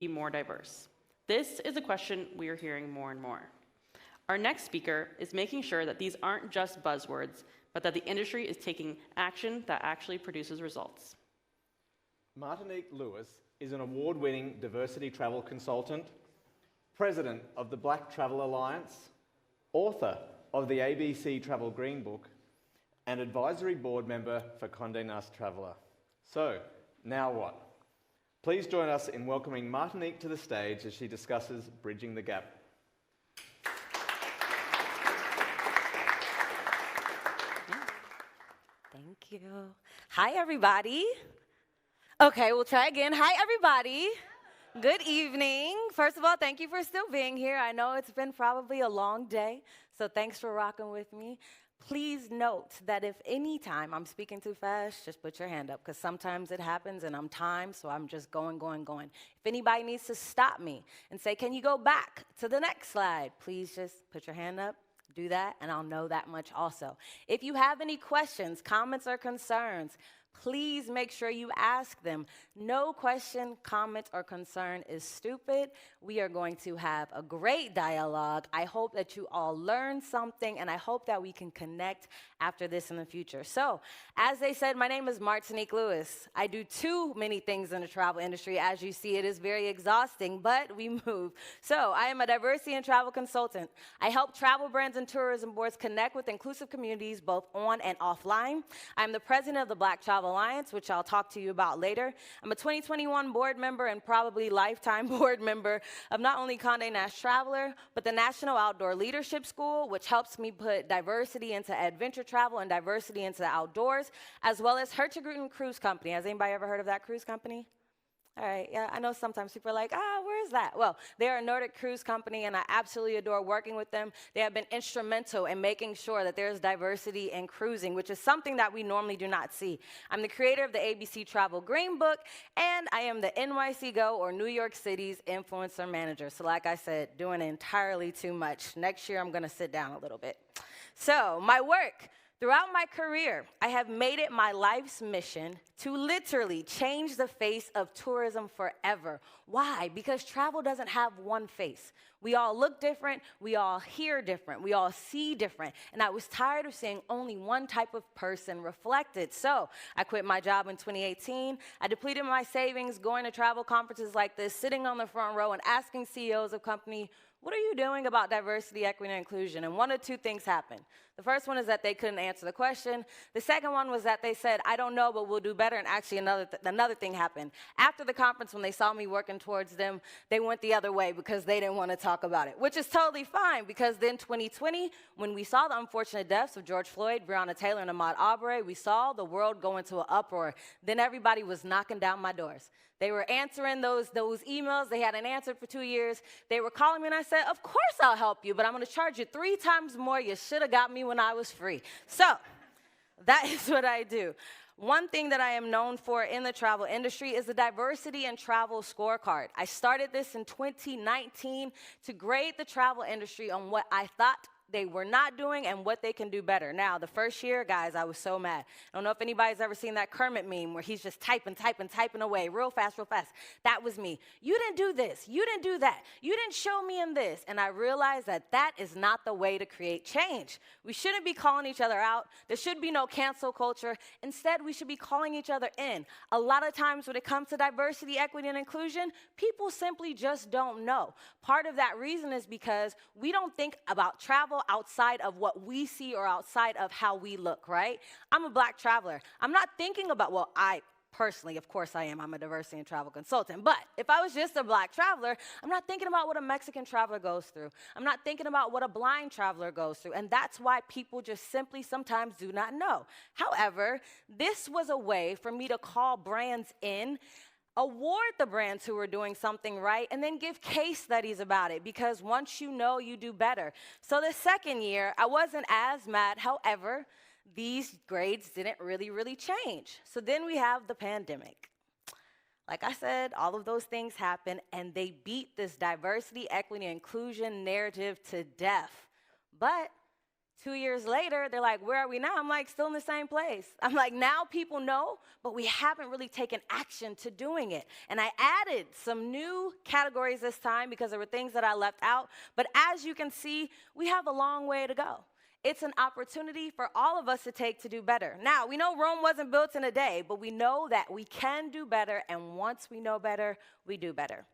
be more diverse? This is a question we are hearing more and more. Our next speaker is making sure that these aren't just buzzwords, but that the industry is taking action that actually produces results. Martinique Lewis is an award-winning diversity travel consultant, president of the Black Travel Alliance, author of the ABC Travel Green Book, and advisory board member for Condé Nast Traveller. So, now what? Please join us in welcoming Martinique to the stage as she discusses Bridging the Gap. Thank you. Hi, everybody. Okay, we'll try again. Hi, everybody. Good evening. First of all, thank you for still being here. I know it's been probably a long day, so thanks for rocking with me. Please note that if any time I'm speaking too fast, just put your hand up, because sometimes it happens and I'm timed, so I'm just going. If anybody needs to stop me and say, can you go back to the next slide, please just put your hand up. Do that, and I'll know that much also. If you have any questions, comments, or concerns, please make sure you ask them. No question, comment, or concern is stupid. We are going to have a great dialogue. I hope that you all learn something, and I hope that we can connect after this in the future. So, as they said, my name is Martinique Lewis. I do too many things in the travel industry. As you see, it is very exhausting, but we move. So, I am a diversity and travel consultant. I help travel brands and tourism boards connect with inclusive communities both on and offline. I'm the president of the Black Travel Alliance, which I'll talk to you about later. I'm a 2021 board member and probably lifetime board member of not only Condé Nast Traveler, but the National Outdoor Leadership School, which helps me put diversity into adventure travel and diversity into the outdoors, as well as Hertogrutten Cruise Company. Has anybody ever heard of that cruise company? All right, yeah, I know sometimes people are like, where is that? Well, they're a Nordic cruise company, and I absolutely adore working with them. They have been instrumental in making sure that there's diversity in cruising, which is something that we normally do not see. I'm the creator of the ABC Travel Green Book, and I am the NYC Go, or New York City's influencer manager. So like I said, doing entirely too much. Next year, I'm going to sit down a little bit. So my work. Throughout my career, I have made it my life's mission to literally change the face of tourism forever. Why? Because travel doesn't have one face. We all look different, we all hear different, we all see different, and I was tired of seeing only one type of person reflected. So I quit my job in 2018. I depleted my savings going to travel conferences like this, sitting on the front row and asking CEOs of companies, what are you doing about diversity, equity, and inclusion? And one of two things happened. The first one is that they couldn't answer the question. The second one was that they said, I don't know, but we'll do better. And actually another thing happened. After the conference, when they saw me working towards them, they went the other way because they didn't want to talk about it, which is totally fine, because then 2020, when we saw the unfortunate deaths of George Floyd, Breonna Taylor, and Ahmaud Arbery, we saw the world go into an uproar. Then everybody was knocking down my doors. They were answering those emails they hadn't answered for 2 years. They were calling me, and I said, of course I'll help you, but I'm going to charge you 3 times more. You should have got me when I was free. So that is what I do. One thing that I am known for in the travel industry is the Diversity and Travel Scorecard. I started this in 2019 to grade the travel industry on what I thought they were not doing and what they can do better. Now, the first year, guys, I was so mad. I don't know if anybody's ever seen that Kermit meme where he's just typing away real fast. That was me. You didn't do this. You didn't do that. You didn't show me in this. And I realized that that is not the way to create change. We shouldn't be calling each other out. There should be no cancel culture. Instead, we should be calling each other in. A lot of times when it comes to diversity, equity, and inclusion, people simply just don't know. Part of that reason is because we don't think about travel outside of what we see or outside of how we look, right? I'm a Black traveler. I'm not thinking about, well, I personally, of course I am. I'm a diversity and travel consultant. But if I was just a Black traveler, I'm not thinking about what a Mexican traveler goes through. I'm not thinking about what a blind traveler goes through. And that's why people just simply sometimes do not know. However, this was a way for me to call brands in, award the brands who are doing something right, and then give case studies about it, because once you know, you do better. So the second year, I wasn't as mad. However, these grades didn't really change. So then we have the pandemic. Like I said, all of those things happen, and they beat this diversity, equity, and inclusion narrative to death. But 2 years later, they're like, where are we now? I'm like, still in the same place. I'm like, now people know, but we haven't really taken action to doing it. And I added some new categories this time because there were things that I left out. But as you can see, we have a long way to go. It's an opportunity for all of us to take to do better. Now, we know Rome wasn't built in a day, but we know that we can do better, and once we know better, we do better.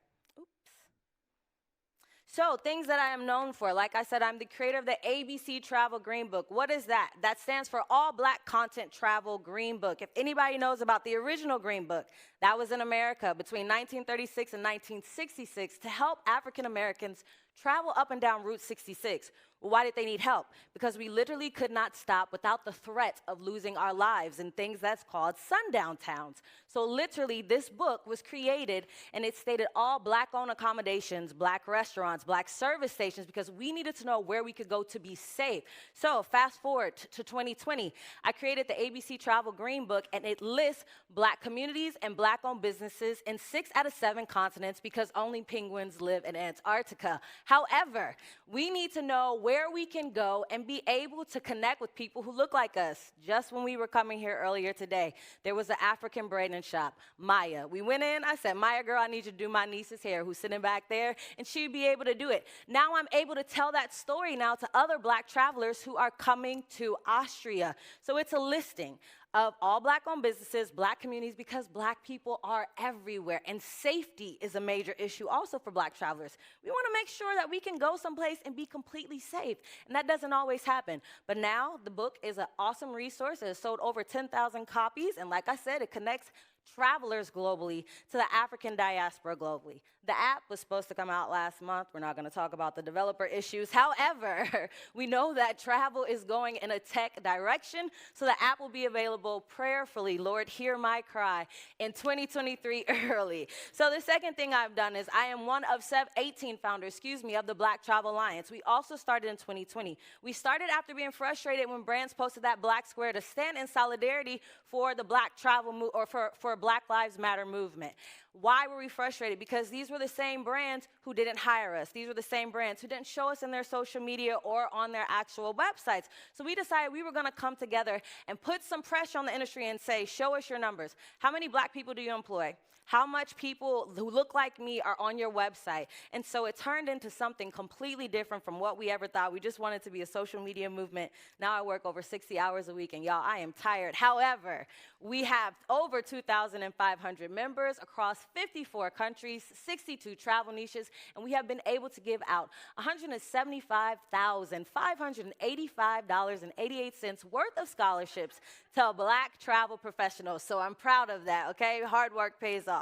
So, things that I am known for. Like I said, I'm the creator of the ABC Travel Green Book. What is that? That stands for All Black Content Travel Green Book. If anybody knows about the original Green Book, that was in America between 1936 and 1966 to help African Americans travel up and down Route 66. Well, why did they need help? Because we literally could not stop without the threat of losing our lives in things that's called sundown towns. So literally, this book was created, and it stated all Black-owned accommodations, Black restaurants, Black service stations, because we needed to know where we could go to be safe. So fast forward to 2020, I created the ABC Travel Green Book, and it lists Black communities and Black-owned businesses in 6 out of 7 continents because only penguins live in Antarctica. However, we need to know where we can go and be able to connect with people who look like us. Just when we were coming here earlier today, there was an African braiding shop, Maya. We went in, I said, Maya, girl, I need you to do my niece's hair, who's sitting back there, and she'd be able to do it. Now I'm able to tell that story now to other Black travelers who are coming to Austria. So it's a listing of all Black-owned businesses, Black communities, because Black people are everywhere, and safety is a major issue also for Black travelers. We want to make sure that we can go someplace and be completely safe, and that doesn't always happen. But now the book is an awesome resource. It has sold over 10,000 copies, and like I said, it connects travelers globally to the African diaspora globally. The app was supposed to come out last month. We're not going to talk about the developer issues. However, we know that travel is going in a tech direction, so the app will be available prayerfully, Lord, hear my cry, in 2023 early. So the second thing I've done is I am one of 18 founders, of the Black Travel Alliance. We also started in 2020. We started after being frustrated when brands posted that black square to stand in solidarity for the Black travel or for Black Lives Matter movement. Why were we frustrated? Because these were the same brands who didn't hire us. These were the same brands who didn't show us in their social media or on their actual websites. So we decided we were going to come together and put some pressure on the industry and say, show us your numbers. How many Black people do you employ? How much people who look like me are on your website? And so it turned into something completely different from what we ever thought. We just wanted to be a social media movement. Now I work over 60 hours a week, and y'all, I am tired. However, we have over 2,500 members across 54 countries, 62 travel niches, and we have been able to give out $175,585.88 worth of scholarships to Black travel professionals. So I'm proud of that, okay? Hard work pays off.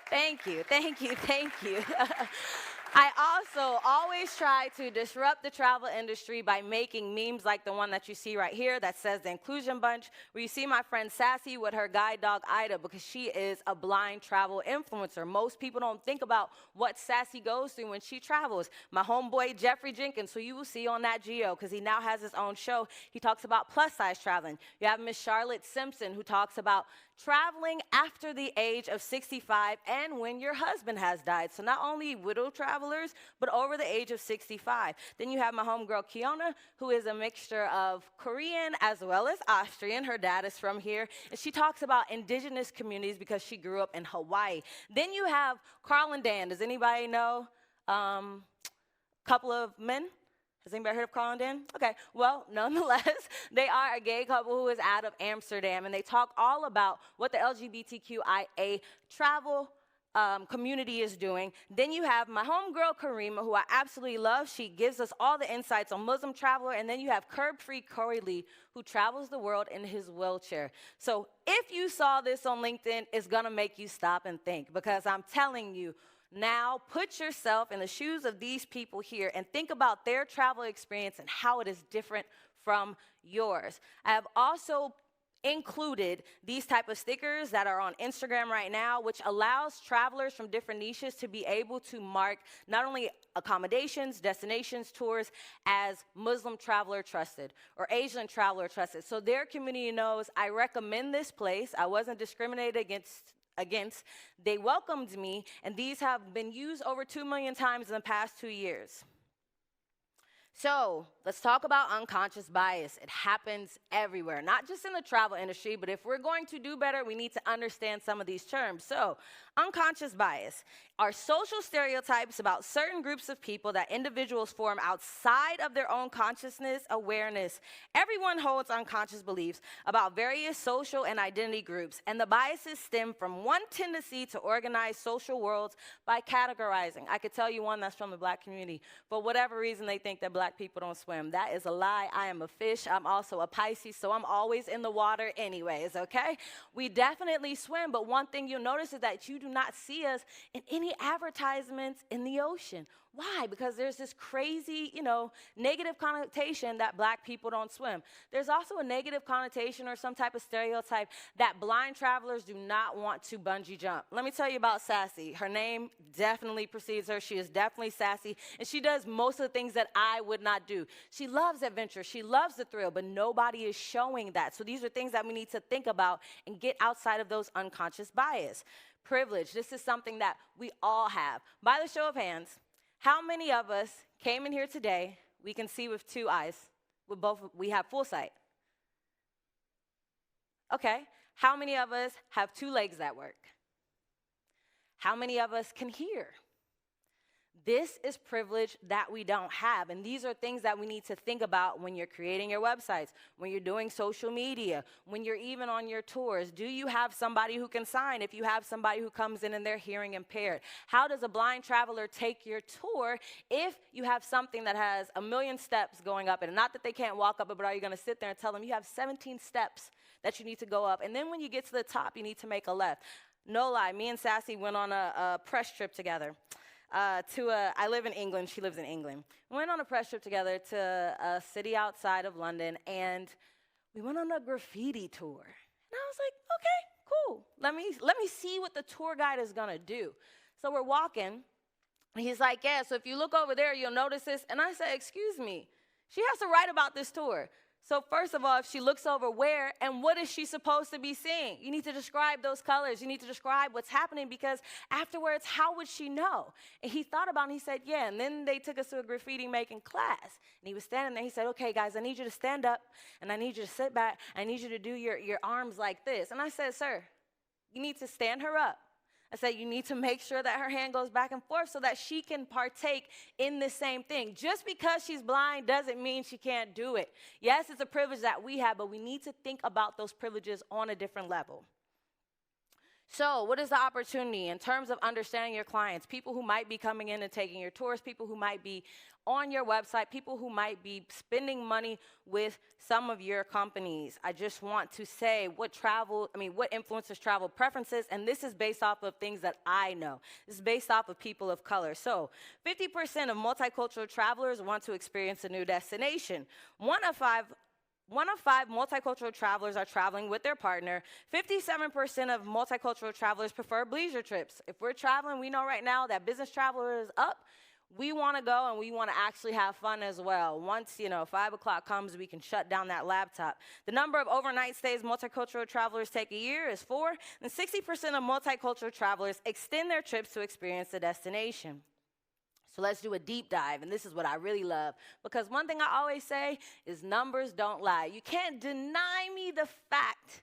Thank you, thank you, thank you. I also always try to disrupt the travel industry by making memes like the one that you see right here that says the Inclusion Bunch, where you see my friend Sassy with her guide dog Ida, because she is a blind travel influencer. Most people don't think about what Sassy goes through when she travels. My homeboy Jeffrey Jenkins, who you will see on Nat Geo, because he now has his own show, he talks about plus-size traveling. You have Miss Charlotte Simpson, who talks about traveling after the age of 65 and when your husband has died. So not only widow travelers, but over the age of 65. Then you have my homegirl Kiona, who is a mixture of Korean as well as Austrian. Her dad is from here. And she talks about indigenous communities because she grew up in Hawaii. Then you have Carl and Dan. Does anybody know? Couple of men? Has anybody heard of Carl and Dan? Okay, well, nonetheless, they are a gay couple who is out of Amsterdam, and they talk all about what the LGBTQIA travel community is doing. Then you have my homegirl Karima, who I absolutely love. She gives us all the insights on Muslim traveler. And then you have Curb-Free Corey Lee, who travels the world in his wheelchair. So if you saw this on LinkedIn, it's gonna make you stop and think, because I'm telling you, now put yourself in the shoes of these people here and think about their travel experience and how it is different from yours. I have also included these type of stickers that are on Instagram right now, which allows travelers from different niches to be able to mark not only accommodations, destinations, tours as Muslim traveler trusted or Asian traveler trusted. So their community knows I recommend this place. I wasn't discriminated against. They welcomed me, and these have been used over 2 million times in the past 2 years. So let's talk about unconscious bias. It happens everywhere, not just in the travel industry, but if we're going to do better, we need to understand some of these terms. So unconscious bias are social stereotypes about certain groups of people that individuals form outside of their own consciousness awareness. Everyone holds unconscious beliefs about various social and identity groups, and the biases stem from one tendency to organize social worlds by categorizing. I could tell you one that's from the black community. For whatever reason, they think that black people don't swim. That is a lie. I am a fish. I'm also a Pisces, so I'm always in the water anyways, okay? We definitely swim, but one thing you'll notice is that you do not see us in any advertisements in the ocean. Why? Because there's this crazy, negative connotation that black people don't swim. There's also a negative connotation or some type of stereotype that blind travelers do not want to bungee jump. Let me tell you about Sassy. Her name definitely precedes her. She is definitely sassy, and she does most of the things that I would not do. She loves adventure. She loves the thrill, but nobody is showing that. So these are things that we need to think about and get outside of those unconscious bias. Privilege. This is something that we all have. By the show of hands, how many of us came in here today, we can see with two eyes, we have full sight? Okay, how many of us have two legs that work? How many of us can hear? This is privilege that we don't have, and these are things that we need to think about when you're creating your websites, when you're doing social media, when you're even on your tours. Do you have somebody who can sign if you have somebody who comes in and they're hearing impaired? How does a blind traveler take your tour if you have something that has 1 million steps going up it? And not that they can't walk up it, but are you going to sit there and tell them you have 17 steps that you need to go up, and then when you get to the top, you need to make a left? No lie, me and Sassy went on a press trip together. I live in England, she lives in England. We went on a press trip together to a city outside of London, and we went on a graffiti tour. And I was like, okay, cool. Let me see what the tour guide is gonna do. So we're walking, and he's like, yeah, so if you look over there, you'll notice this. And I said, excuse me, she has to write about this tour. So first of all, if she looks over where and what is she supposed to be seeing? You need to describe those colors. You need to describe what's happening, because afterwards, how would she know? And he thought about it, and he said, yeah. And then they took us to a graffiti making class. And he was standing there. He said, okay, guys, I need you to stand up, and I need you to sit back. I need you to do your arms like this. And I said, sir, you need to stand her up. I said, you need to make sure that her hand goes back and forth so that she can partake in the same thing. Just because she's blind doesn't mean she can't do it. Yes, it's a privilege that we have, but we need to think about those privileges on a different level. So what is the opportunity in terms of understanding your clients, people who might be coming in and taking your tours, people who might be on your website, people who might be spending money with some of your companies? I just want to say what influences travel preferences, and this is based off of things that I know. This is based off of people of color. So 50% of multicultural travelers want to experience a new destination. One of five multicultural travelers are traveling with their partner. 57% of multicultural travelers prefer leisure trips. If we're traveling, we know right now that business travel is up. We want to go and we want to actually have fun as well. Once, 5 o'clock comes, we can shut down that laptop. The number of overnight stays multicultural travelers take a year is 4, and 60% of multicultural travelers extend their trips to experience the destination. So let's do a deep dive, and this is what I really love, because one thing I always say is numbers don't lie. You can't deny me the fact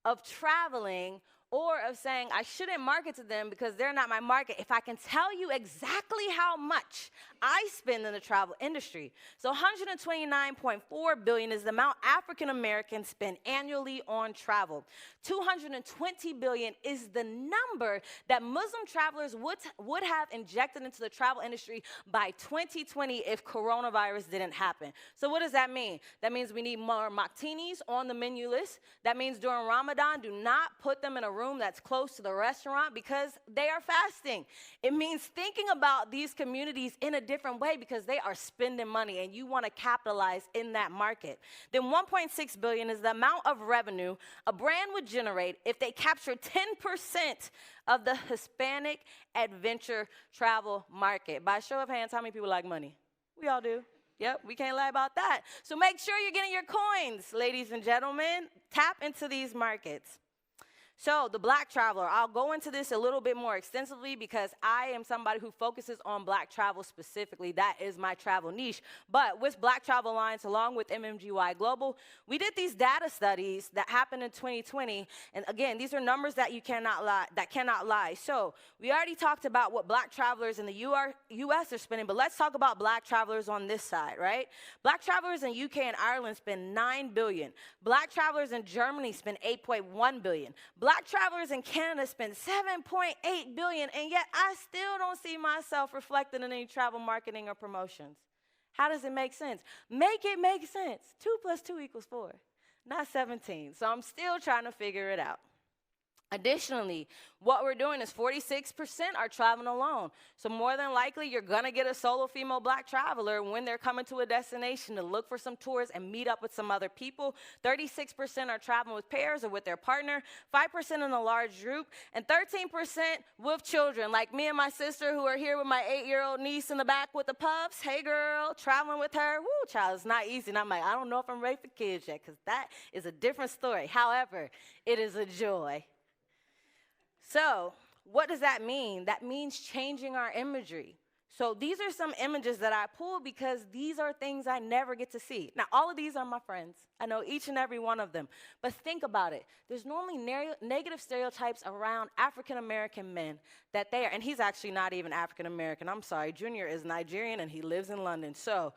of traveling or of saying I shouldn't market to them because they're not my market if I can tell you exactly how much I spend in the travel industry. So $129.4 billion is the amount African Americans spend annually on travel. $220 billion is the number that Muslim travelers would have injected into the travel industry by 2020 if coronavirus didn't happen. So what does that mean? That means we need more martinis on the menu list. That means during Ramadan, do not put them in a room that's close to the restaurant because they are fasting. It means thinking about these communities in a different way because they are spending money and you want to capitalize in that market. Then $1.6 billion is the amount of revenue a brand would generate if they captured 10% of the Hispanic adventure travel market. By show of hands, how many people like money? We all do. Yep, we can't lie about that. So make sure you're getting your coins, ladies and gentlemen. Tap into these markets. So the Black traveler, I'll go into this a little bit more extensively because I am somebody who focuses on Black travel specifically. That is my travel niche. But with Black Travel Alliance, along with MMGY Global, we did these data studies that happened in 2020. And again, these are numbers that cannot lie. So we already talked about what Black travelers in the US are spending, but let's talk about Black travelers on this side, right? Black travelers in UK and Ireland spend $9 billion. Black travelers in Germany spend $8.1 billion. Black travelers in Canada spend $7.8 billion, and yet I still don't see myself reflected in any travel marketing or promotions. How does it make sense? Make it make sense. 2 + 2 = 4, not 17. So I'm still trying to figure it out. Additionally, what we're doing is 46% are traveling alone. So more than likely, you're going to get a solo female Black traveler when they're coming to a destination to look for some tours and meet up with some other people. 36% are traveling with pairs or with their partner, 5% in a large group, and 13% with children, like me and my sister who are here with my 8-year-old niece in the back with the pups. Hey, girl, traveling with her. Woo, child, it's not easy. And I'm like, I don't know if I'm ready for kids yet, because that is a different story. However, it is a joy. So what does that mean? That means changing our imagery. So these are some images that I pulled because these are things I never get to see. Now, all of these are my friends. I know each and every one of them. But think about it. There's normally negative stereotypes around African-American men that they are, and he's actually not even African-American. I'm sorry. Junior is Nigerian, and he lives in London. So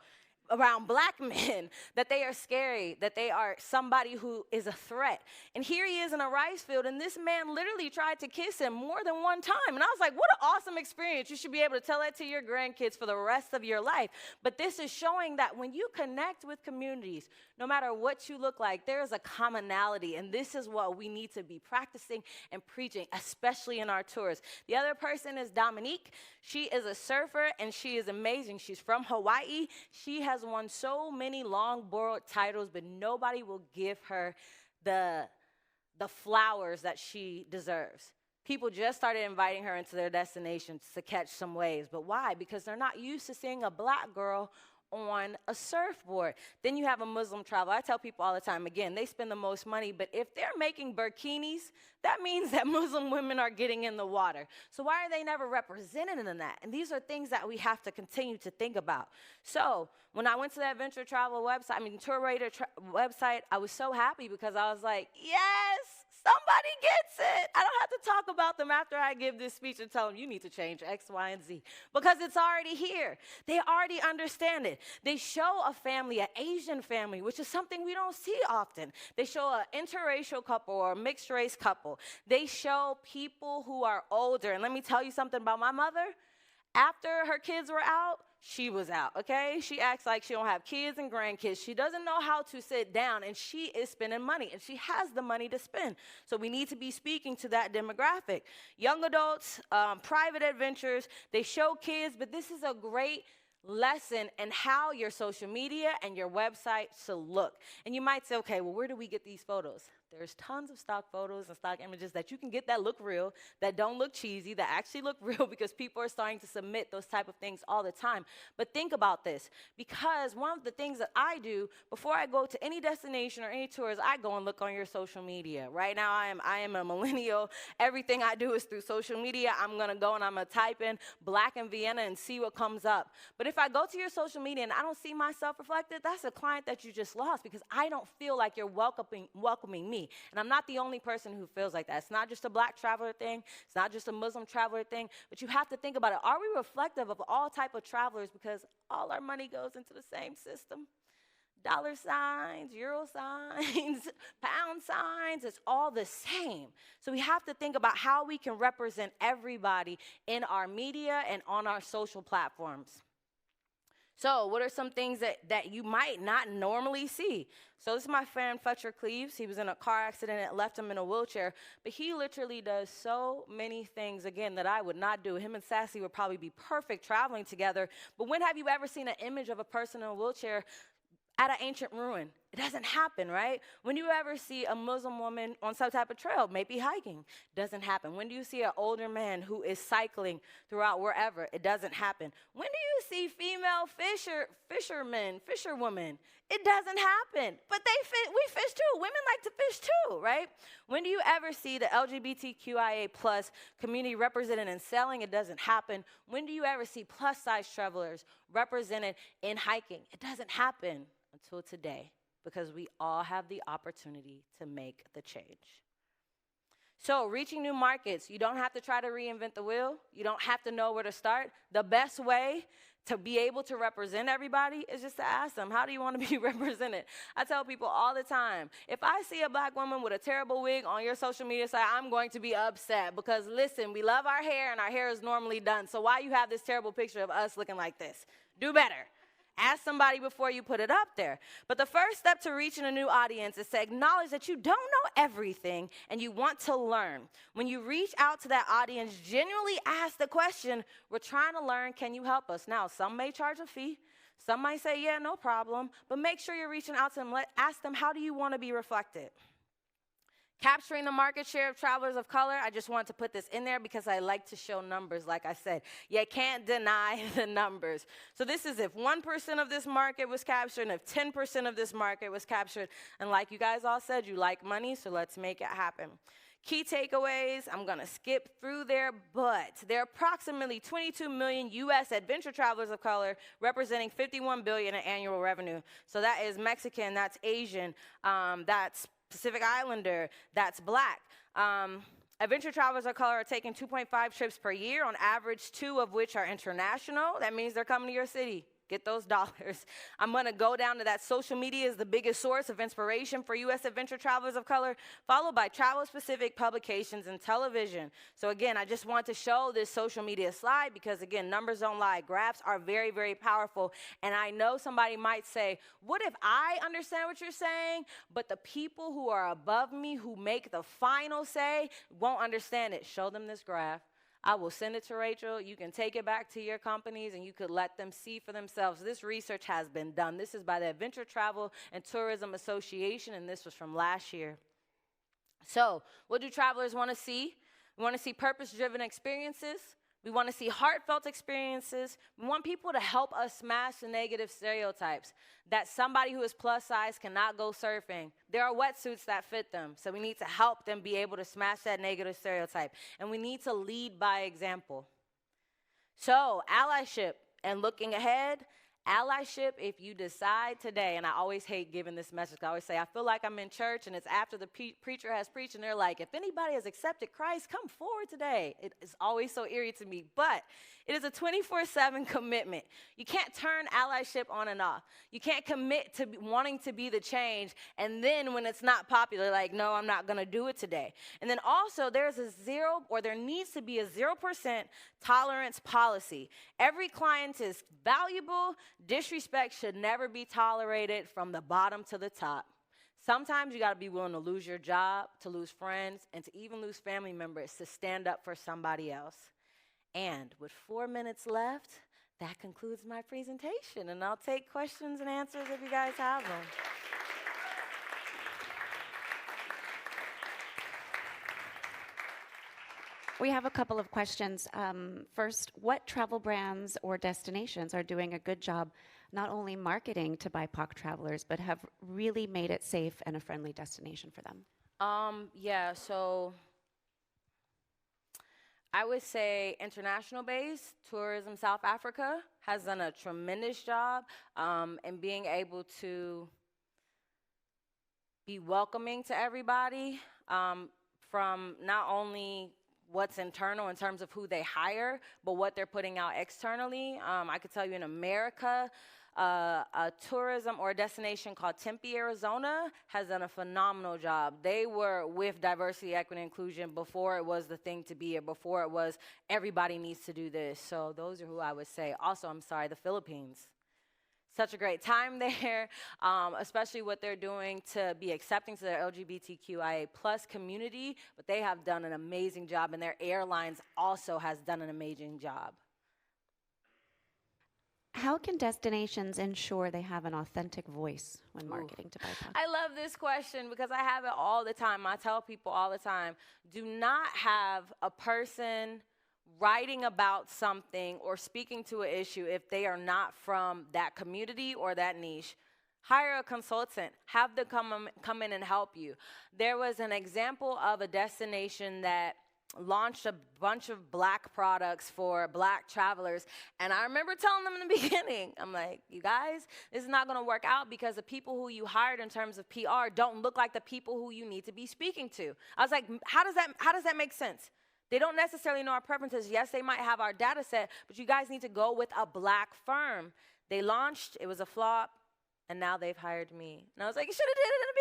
around Black men, that they are scary, that they are somebody who is a threat. And here he is in a rice field, and this man literally tried to kiss him more than one time. And I was like, what an awesome experience. You should be able to tell that to your grandkids for the rest of your life. But this is showing that when you connect with communities, no matter what you look like, there is a commonality, and this is what we need to be practicing and preaching, especially in our tours. The other person is Dominique. She is a surfer, and she is amazing. She's from Hawaii. She has won so many long-borrowed titles, but nobody will give her the flowers that she deserves. People just started inviting her into their destinations to catch some waves. But why? Because they're not used to seeing a Black girl on a surfboard. Then you have a Muslim traveler. I tell people all the time, again, they spend the most money, but if they're making burkinis, that means that Muslim women are getting in the water. So why are they never represented in that? And these are things that we have to continue to think about. So when I went to that Venture Travel website, TourRadar website, I was so happy because I was like, yes, somebody gets it. I don't have to talk about them after I give this speech and tell them you need to change X, Y, and Z because it's already here. They already understand it. They show a family, an Asian family, which is something we don't see often. They show an interracial couple or a mixed race couple. They show people who are older. And let me tell you something about my mother. After her kids were out, she was out, okay? She acts like she don't have kids and grandkids. She doesn't know how to sit down, and she is spending money, and she has the money to spend. So we need to be speaking to that demographic. Young adults, private adventures, they show kids, but this is a great lesson in how your social media and your website should look. And you might say, okay, well, where do we get these photos? There's tons of stock photos and stock images that you can get that look real, that don't look cheesy, that actually look real because people are starting to submit those type of things all the time. But think about this, because one of the things that I do before I go to any destination or any tours, I go and look on your social media. Right now, I am a millennial. Everything I do is through social media. I'm going to go and I'm going to type in Black in Vienna and see what comes up. But if I go to your social media and I don't see myself reflected, that's a client that you just lost because I don't feel like you're welcoming me. And I'm not the only person who feels like that. It's not just a Black traveler thing. It's not just a Muslim traveler thing. But you have to think about it. Are we reflective of all type of travelers? Because all our money goes into the same system. Dollar signs, euro signs, pound signs, it's all the same. So we have to think about how we can represent everybody in our media and on our social platforms. So what are some things that you might not normally see? So this is my friend Fletcher Cleaves. He was in a car accident that left him in a wheelchair, but he literally does so many things, again, that I would not do. Him and Sassy would probably be perfect traveling together, but when have you ever seen an image of a person in a wheelchair at an ancient ruin? It doesn't happen, right? When do you ever see a Muslim woman on some type of trail, maybe hiking? Doesn't happen. When do you see an older man who is cycling throughout wherever? It doesn't happen. When do you see female fisherwomen? It doesn't happen. But we fish too. Women like to fish too, right? When do you ever see the LGBTQIA plus community represented in sailing? It doesn't happen. When do you ever see plus size travelers represented in hiking? It doesn't happen until today, because we all have the opportunity to make the change. So reaching new markets, you don't have to try to reinvent the wheel. You don't have to know where to start. The best way to be able to represent everybody is just to ask them, how do you want to be represented? I tell people all the time, if I see a black woman with a terrible wig on your social media site, I'm going to be upset, because listen, we love our hair and our hair is normally done. So why you have this terrible picture of us looking like this? Do better. Ask somebody before you put it up there. But the first step to reaching a new audience is to acknowledge that you don't know everything and you want to learn. When you reach out to that audience, genuinely ask the question, we're trying to learn, can you help us? Now, some may charge a fee. Some might say, yeah, no problem. But make sure you're reaching out to them. Ask them, how do you want to be reflected? Capturing the market share of travelers of color, I just want to put this in there because I like to show numbers, like I said. You can't deny the numbers. So this is if 1% of this market was captured and if 10% of this market was captured. And like you guys all said, you like money, so let's make it happen. Key takeaways, I'm going to skip through there, but there are approximately 22 million U.S. adventure travelers of color, representing $51 billion in annual revenue. So that is Mexican, that's Asian, that's Pacific Islander, that's Black. Adventure travelers of color are taking 2.5 trips per year, on average 2 of which are international. That means they're coming to your city. Get those dollars. I'm going to go down to that social media is the biggest source of inspiration for U.S. adventure travelers of color, followed by travel-specific publications and television. So again, I just want to show this social media slide because, again, numbers don't lie. Graphs are very, very powerful. And I know somebody might say, what if I understand what you're saying, but the people who are above me who make the final say won't understand it? Show them this graph. I will send it to Rachel. You can take it back to your companies and you could let them see for themselves. This research has been done. This is by the Adventure Travel and Tourism Association, and this was from last year. So what do travelers want to see? We want to see purpose-driven experiences. We want to see heartfelt experiences. We want people to help us smash the negative stereotypes that somebody who is plus size cannot go surfing. There are wetsuits that fit them, so we need to help them be able to smash that negative stereotype. And we need to lead by example. So, allyship and looking ahead. Allyship, if you decide today, and I always hate giving this message. I always say, I feel like I'm in church, and it's after the preacher has preached, and they're like, if anybody has accepted Christ, come forward today. It is always so eerie to me, but it is a 24/7 commitment. You can't turn allyship on and off. You can't commit to wanting to be the change, and then when it's not popular, like, no, I'm not going to do it today. And then also, there needs to be a 0% tolerance policy. Every client is valuable. Disrespect should never be tolerated from the bottom to the top. Sometimes you got to be willing to lose your job, to lose friends, and to even lose family members to stand up for somebody else. And with 4 minutes left, that concludes my presentation, and I'll take questions and answers if you guys have them. We have a couple of questions. First, what travel brands or destinations are doing a good job not only marketing to BIPOC travelers, but have really made it safe and a friendly destination for them? So I would say international base, Tourism South Africa has done a tremendous job in being able to be welcoming to everybody from not only what's internal in terms of who they hire, but what they're putting out externally. I could tell you in America, a tourism or a destination called Tempe, Arizona has done a phenomenal job. They were with diversity, equity, inclusion before it was the thing to be, or before it was everybody needs to do this. So those are who I would say. Also, the Philippines. Such a great time there, especially what they're doing to be accepting to their LGBTQIA plus community, but they have done an amazing job, and their airlines also has done an amazing job. how can destinations ensure they have an authentic voice when marketing to BIPOC? I love this question because I have it all the time. I tell people all the time, do not have a person writing about something or speaking to an issue if they are not from that community or that niche. Hire a consultant. Have them come in and help you. There was an example of a destination that launched a bunch of black products for black travelers. And I remember telling them in the beginning, I'm like, you guys, this is not going to work out because the people who you hired in terms of PR don't look like the people who you need to be speaking to. I was like, how does that make sense? They don't necessarily know our preferences. Yes, they might have our data set, but you guys need to go with a black firm. They launched, it was a flop. And now they've hired me. And I was like, you should have did it in the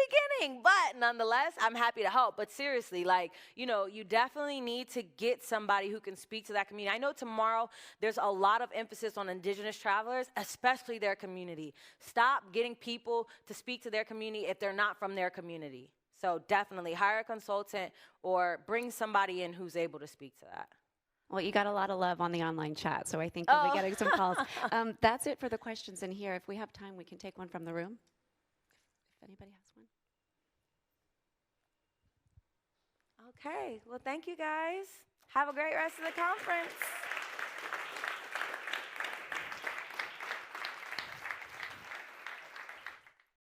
beginning. But nonetheless, I'm happy to help. But seriously, like, you know, you definitely need to get somebody who can speak to that community. I know tomorrow there's a lot of emphasis on indigenous travelers, especially their community. Stop getting people to speak to their community if they're not from their community. So definitely hire a consultant or bring somebody in who's able to speak to that. Well, you got a lot of love on the online chat, so I think you'll be getting some calls. That's it for the questions in here. If we have time, we can take one from the room, if anybody has one. Okay, well, thank you guys. Have a great rest of the conference.